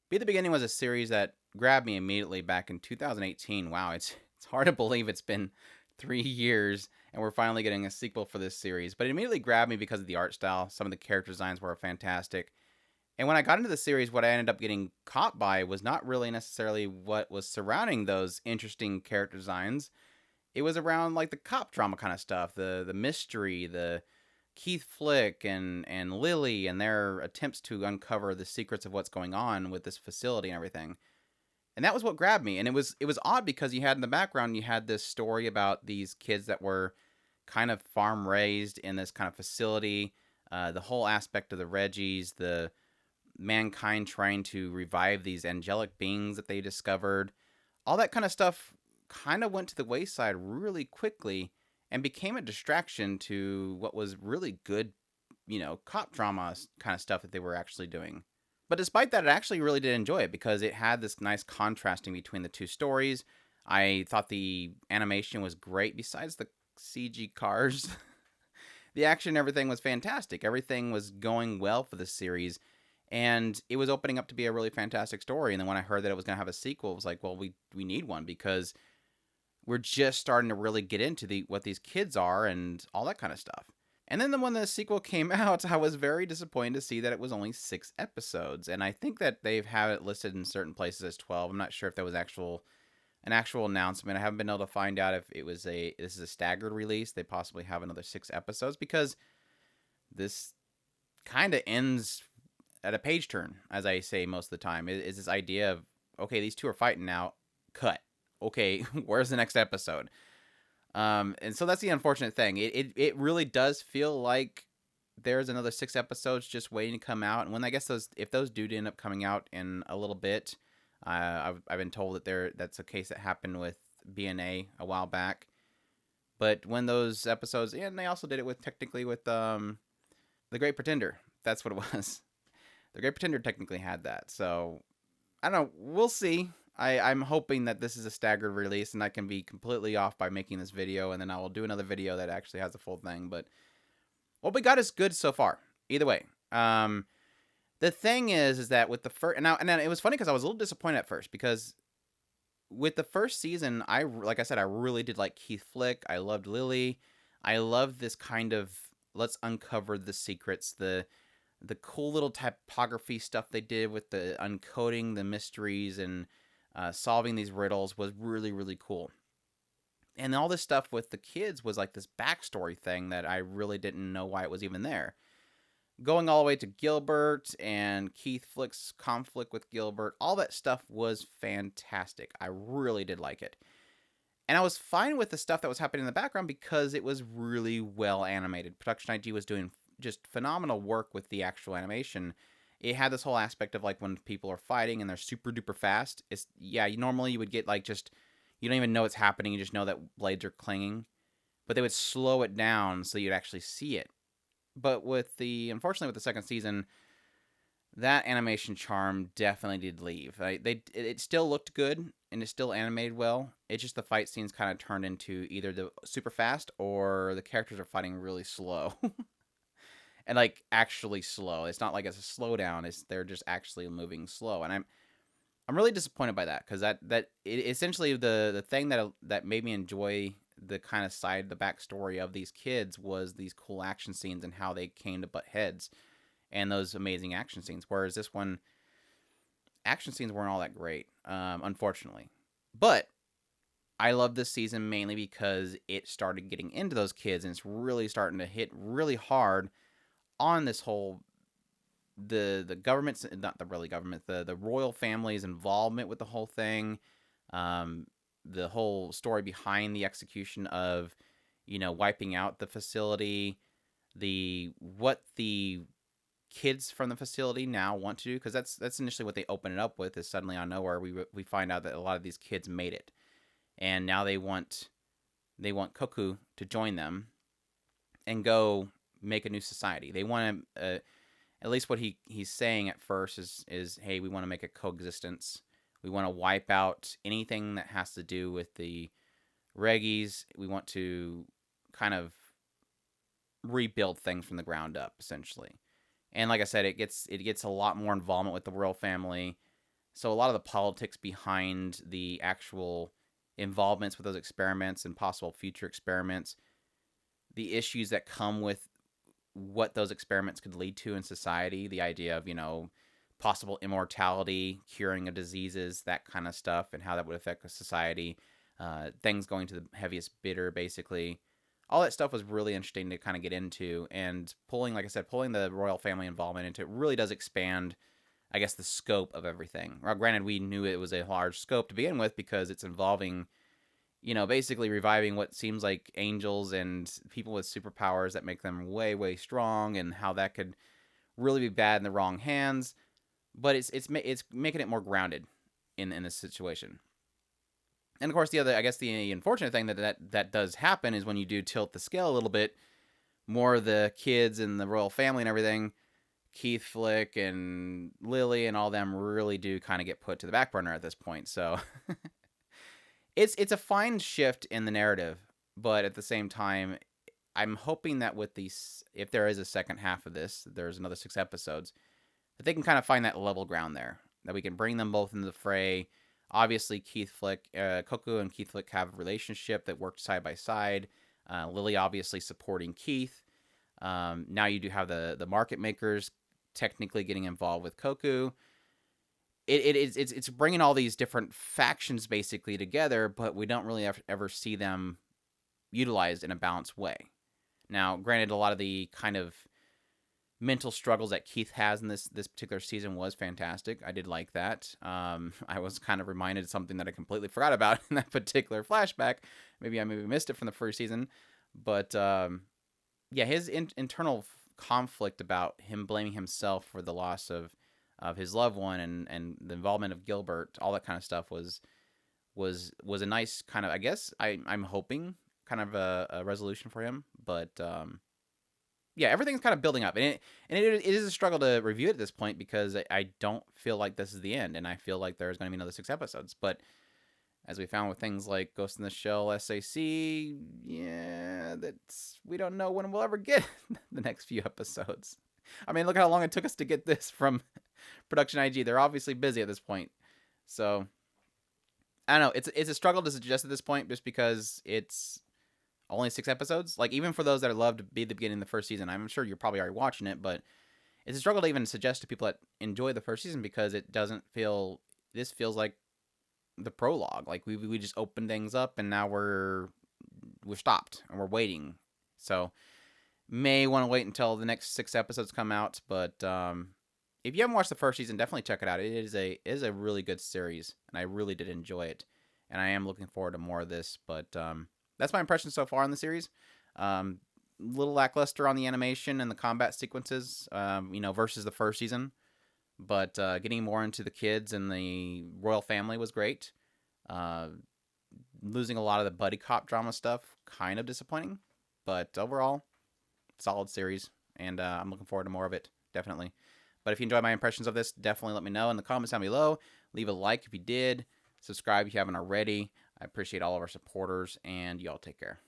Be the Beginning was a series that grabbed me immediately back in 2018. Wow, it's hard to believe it's been 3 years and we're finally getting a sequel for this series. But it immediately grabbed me because of the art style. Some of the character designs were fantastic. And when I got into the series, what I ended up getting caught by was not really necessarily what was surrounding those interesting character designs. It was around like the cop drama kind of stuff, the mystery, the Keith Flick and Lily and their attempts to uncover the secrets of what's going on with this facility and everything. And that was what grabbed me. And it was odd because you had in the background you had this story about these kids that were kind of farm raised in this kind of facility. The whole aspect of the Reggies, the mankind trying to revive these angelic beings that they discovered, all that kind of stuff kind of went to the wayside really quickly and became a distraction to what was really good, cop drama kind of stuff that they were actually doing. But despite that, I actually really did enjoy it because it had this nice contrasting between the two stories. I thought the animation was great, besides the CG cars. The action and everything was fantastic. Everything was going well for the series, and it was opening up to be a really fantastic story. And then when I heard that it was going to have a sequel, it was like, well, we need one because we're just starting to really get into what these kids are and all that kind of stuff. And then when the sequel came out, I was very disappointed to see that it was only 6 episodes. And I think that they've had it listed in certain places as 12. I'm not sure if that was an actual announcement. I haven't been able to find out if this is a staggered release. They possibly have another 6 episodes because this kind of ends at a page turn, as I say most of the time. Is this idea of, okay, these two are fighting now, cut. Okay, where's the next episode? And so that's the unfortunate thing. It really does feel like there's another 6 episodes just waiting to come out. And when I guess if those do end up coming out in a little bit, I've been told that that's a case that happened with BNA a while back. But when those episodes, and they also did it technically with the Great Pretender. That's what it was. The Great Pretender technically had that. So I don't know. We'll see. I'm hoping that this is a staggered release and I can be completely off by making this video, and then I will do another video that actually has the full thing. But what we got is good so far. Either way. The thing is that with the first, and then it was funny because I was a little disappointed at first because with the first season, like I said, I really did like Keith Flick. I loved Lily. I loved this kind of let's uncover the secrets, the cool little typography stuff they did with the uncoding the mysteries and solving these riddles was really, really cool. And all this stuff with the kids was like this backstory thing that I really didn't know why it was even there. Going all the way to Gilbert and Keith Flick's conflict with Gilbert, all that stuff was fantastic. I really did like it. And I was fine with the stuff that was happening in the background because it was really well animated. Production IG was doing just phenomenal work with the actual animation. It had this whole aspect of like when people are fighting and they're super duper fast. Normally you would get like just you don't even know what's happening. You just know that blades are clanging, but they would slow it down so you'd actually see it. But unfortunately with the second season, that animation charm definitely did leave. It still looked good and it still animated well. It's just the fight scenes kind of turned into either the super fast or the characters are fighting really slow. And like actually slow. It's not like it's a slowdown. They're just actually moving slow. And I'm really disappointed by that because essentially the thing that made me enjoy the kind of the backstory of these kids was these cool action scenes and how they came to butt heads and those amazing action scenes. Whereas this one, action scenes weren't all that great, unfortunately. But I love this season mainly because it started getting into those kids and it's really starting to hit really hard on this whole the government's not the really government the royal family's involvement with the whole thing, the whole story behind the execution of wiping out the facility, what the kids from the facility now want to do, because that's initially what they open it up with, is suddenly on nowhere we find out that a lot of these kids made it, and now they want Koku to join them and go make a new society. They want to at least what he's saying at first is hey, we want to make a coexistence. We want to wipe out anything that has to do with the Reggies. We want to kind of rebuild things from the ground up, essentially. And like I said, it gets a lot more involvement with the royal family. So a lot of the politics behind the actual involvements with those experiments and possible future experiments, the issues that come with what those experiments could lead to in society, the idea of, possible immortality, curing of diseases, that kind of stuff, and how that would affect the society, things going to the heaviest bidder, basically. All that stuff was really interesting to kind of get into, and like I said, pulling the royal family involvement into it really does expand, I guess, the scope of everything. Well, granted, we knew it was a large scope to begin with because it's involving, basically reviving what seems like angels and people with superpowers that make them way, way strong, and how that could really be bad in the wrong hands. But it's making it more grounded in this situation. And of course, the unfortunate thing that does happen is when you do tilt the scale a little bit, more of the kids and the royal family and everything, Keith Flick and Lily and all them really do kind of get put to the back burner at this point. So it's a fine shift in the narrative, but at the same time, I'm hoping that with these, if there is a second half of this, there's another 6 episodes, that they can kind of find that level ground there, that we can bring them both into the fray. Obviously, Koku and Keith Flick have a relationship that worked side by side. Lily obviously supporting Keith. Now you do have the market makers technically getting involved with Koku. It's bringing all these different factions basically together, but we don't really ever see them utilized in a balanced way. Now, granted, a lot of the kind of mental struggles that Keith has in this particular season was fantastic. I did like that. I was kind of reminded of something that I completely forgot about in that particular flashback. Maybe I missed it from the first season, but yeah, his internal conflict about him blaming himself for the loss of his loved one and the involvement of Gilbert, all that kind of stuff was a nice kind of, I guess I'm hoping, kind of a resolution for him, but yeah, everything's kind of building up, and it is a struggle to review it at this point because I don't feel like this is the end, and I feel like there's going to be another 6 episodes. But as we found with things like Ghost in the Shell, SAC, yeah, we don't know when we'll ever get the next few episodes. I mean, look how long it took us to get this from Production IG. They're obviously busy at this point, so I don't know. It's a struggle to suggest at this point, just because it's only 6 episodes. Like, even for those that love to be at the beginning of the first season, I'm sure you're probably already watching it, but it's a struggle to even suggest to people that enjoy the first season because it doesn't feel. This feels like the prologue. Like we just opened things up and now we're stopped and we're waiting. So may want to wait until the next 6 episodes come out, but if you haven't watched the first season, definitely check it out. It is a really good series, and I really did enjoy it, and I am looking forward to more of this. But that's my impression so far in the series. Little lackluster on the animation and the combat sequences, versus the first season. But getting more into the kids and the royal family was great. Losing a lot of the buddy cop drama stuff, kind of disappointing. But overall, solid series, and I'm looking forward to more of it, definitely. But if you enjoyed my impressions of this, definitely let me know in the comments down below. Leave a like if you did. Subscribe if you haven't already. I appreciate all of our supporters, and y'all take care.